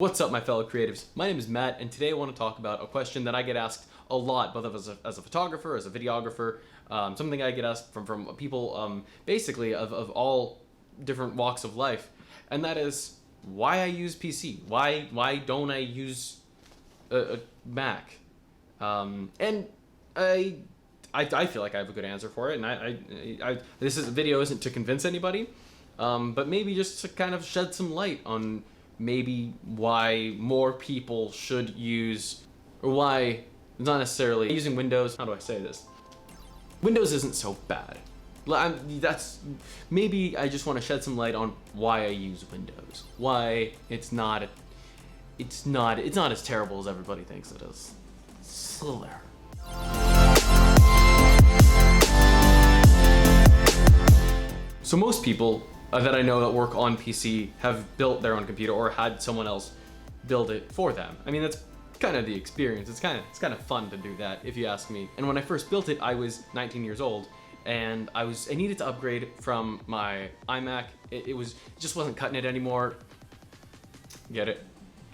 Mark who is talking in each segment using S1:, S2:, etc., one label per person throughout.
S1: What's up, my fellow creatives? My name is Matt, and today I want to talk about a question that I get asked a lot, both as a photographer, as a videographer, something I get asked from people basically of all different walks of life, and that is why I use PC. Why don't I use a Mac? And I feel like I have a good answer for it, and video isn't to convince anybody, but maybe just to kind of shed some light on maybe why more people should use, or why not necessarily using Windows. How do I say this? Windows isn't so bad. Maybe I just want to shed some light on why I use Windows. Why it's not as terrible as everybody thinks it is. So there. So most people that I know that work on PC have built their own computer or had someone else build it for them. I mean, that's kind of the experience. It's kind of fun to do that, if you ask me. And when I first built it, I was 19 years old, and I needed to upgrade from my iMac. It just wasn't cutting it anymore. Get it?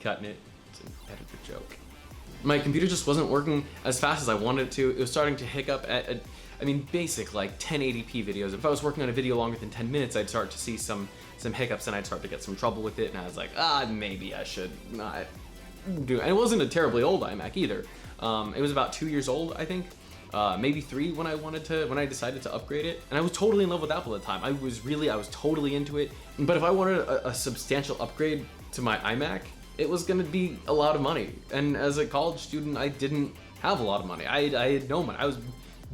S1: Cutting it. It's an editor joke. My computer just wasn't working as fast as I wanted it to. It was starting to hiccup at basic like 1080p videos. If I was working on a video longer than 10 minutes, I'd start to see some hiccups, and I'd start to get some trouble with it, and I was like, maybe I should not do it. And it wasn't a terribly old iMac either. It was about 2 years old, I think. Maybe 3 when I decided to upgrade it. And I was totally in love with Apple at the time. I was totally into it. But if I wanted a substantial upgrade to my iMac, it was gonna be a lot of money. And as a college student, I didn't have a lot of money. I had no money. I was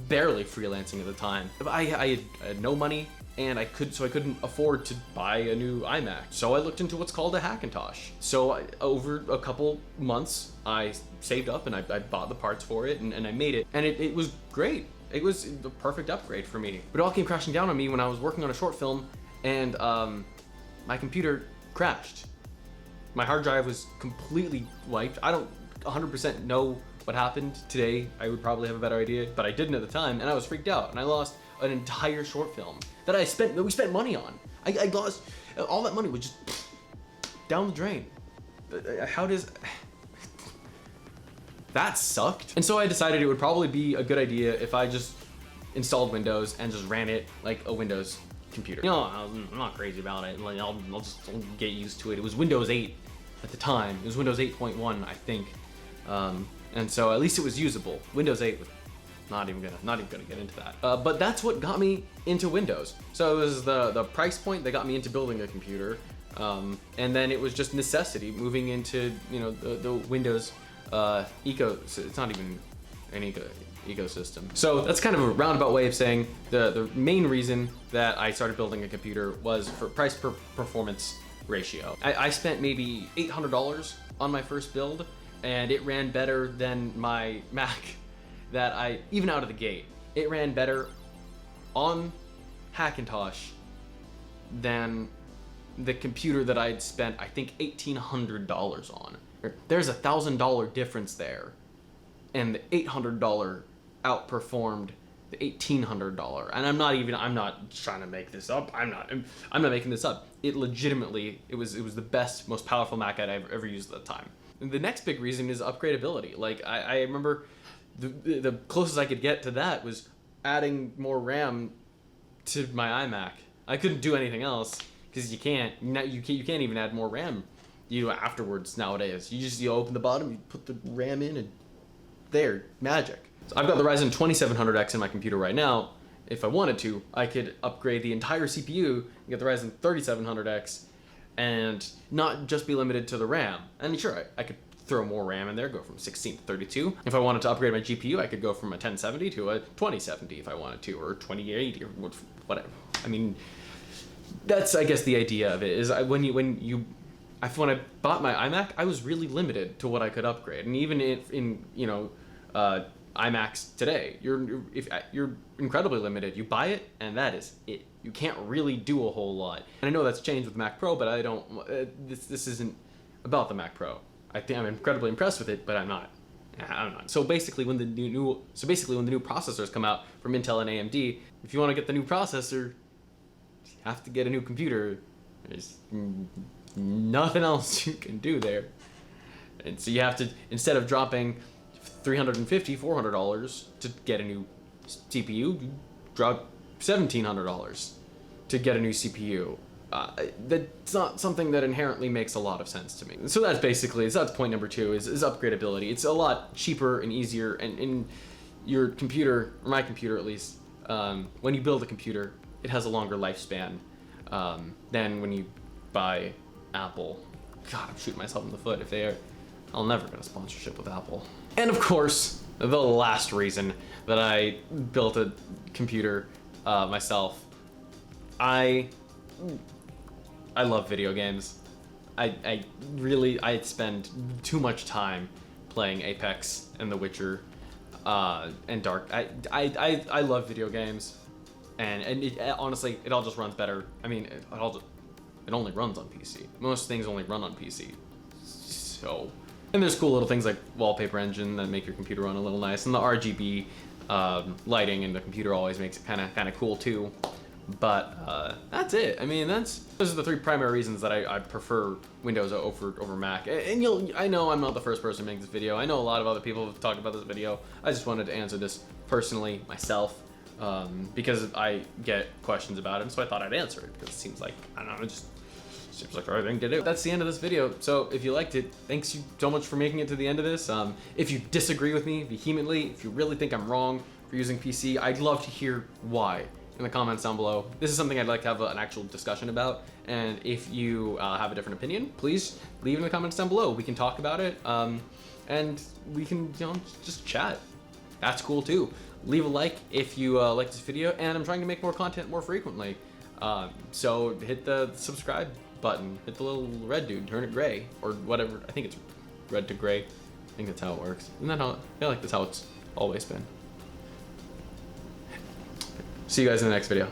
S1: barely freelancing at the time. I had no money, and I couldn't afford to buy a new iMac. So I looked into what's called a Hackintosh. So over a couple months, I saved up and I bought the parts for it, and I made it, and it was great. It was the perfect upgrade for me. But it all came crashing down on me when I was working on a short film, and my computer crashed. My hard drive was completely wiped. I don't 100% know what happened. Today I would probably have a better idea, but I didn't at the time, and I was freaked out, and I lost an entire short film that we spent money on. I lost all that money, was just down the drain. How does that sucked? And so I decided it would probably be a good idea if I just installed Windows and just ran it like a Windows computer. I'm not crazy about it. Like, I'll just get used to it. It was Windows 8 at the time. It was Windows 8.1, I think. And so at least it was usable. Windows 8 was not even gonna get into that. But that's what got me into Windows. So it was the price point that got me into building a computer, and then it was just necessity moving into the Windows It's not even an ecosystem. So that's kind of a roundabout way of saying the main reason that I started building a computer was for price per performance ratio. I spent maybe $800 on my first build, and it ran better than my Mac even out of the gate. It ran better on Hackintosh than the computer that I'd spent, I think, $1,800 on. There's $1,000 difference there, and the $800 outperformed the $1,800. And I'm not trying to make this up. I'm not making this up. It legitimately, it was the best, most powerful Mac I'd ever used at the time. And the next big reason is upgradability. Like, I remember the closest I could get to that was adding more RAM to my iMac. I couldn't do anything else because you can't even add more RAM afterwards nowadays. You open the bottom, you put the RAM in, and there, magic. So I've got the Ryzen 2700X in my computer right now. If I wanted to, I could upgrade the entire CPU and get the Ryzen 3700X and not just be limited to the RAM. And sure, I could throw more RAM in there, go from 16 to 32. If I wanted to upgrade my GPU, I could go from a 1070 to a 2070 if I wanted to, or 2080 or whatever. I mean, that's, I guess, the idea of it is when I bought my iMac, I was really limited to what I could upgrade. And even in iMacs today, you're incredibly limited. You buy it, and that is it. You can't really do a whole lot. And I know that's changed with Mac Pro, but I don't. This isn't about the Mac Pro. I think I'm incredibly impressed with it, but I'm not. So basically, when the new processors come out from Intel and AMD, if you want to get the new processor, you have to get a new computer. There's nothing else you can do there. And so you have to, instead of dropping $350, $400 to get a new CPU, you drop $1,700 to get a new CPU. That's not something that inherently makes a lot of sense to me. So that's basically, that's point number 2 is upgradability. It's a lot cheaper and easier, and in your computer, or my computer at least, when you build a computer, it has a longer lifespan than when you buy Apple. God, I'm shooting myself in the foot. If they are, I'll never get a sponsorship with Apple. And of course, the last reason that I built a computer myself, I love video games. I spend too much time playing Apex and The Witcher and Dark. I love video games, and honestly, it all just runs better. I mean, it only runs on PC. Most things only run on PC. So, and there's cool little things like wallpaper engine that make your computer run a little nice, and the RGB lighting in the computer always makes it kind of cool too. But that's it. I mean, those are the 3 primary reasons that I prefer Windows over Mac. And I know I'm not the first person to make this video. I know a lot of other people have talked about this video. I just wanted to answer this personally myself because I get questions about it, and so I thought I'd answer it because it seems like, I don't know, it just seems like the right thing to do. That's the end of this video. So if you liked it, thanks you so much for making it to the end of this. If you disagree with me vehemently, if you really think I'm wrong for using PC, I'd love to hear why in the comments down below. This is something I'd like to have an actual discussion about, and if you have a different opinion, please leave in the comments down below. We can talk about it, and we can just chat. That's cool too. Leave a like if you like this video, and I'm trying to make more content more frequently. So hit the subscribe button, hit the little red dude, turn it gray, or whatever. I think it's red to gray. I think that's how it works. Isn't that how? I feel like that's how it's always been. See you guys in the next video.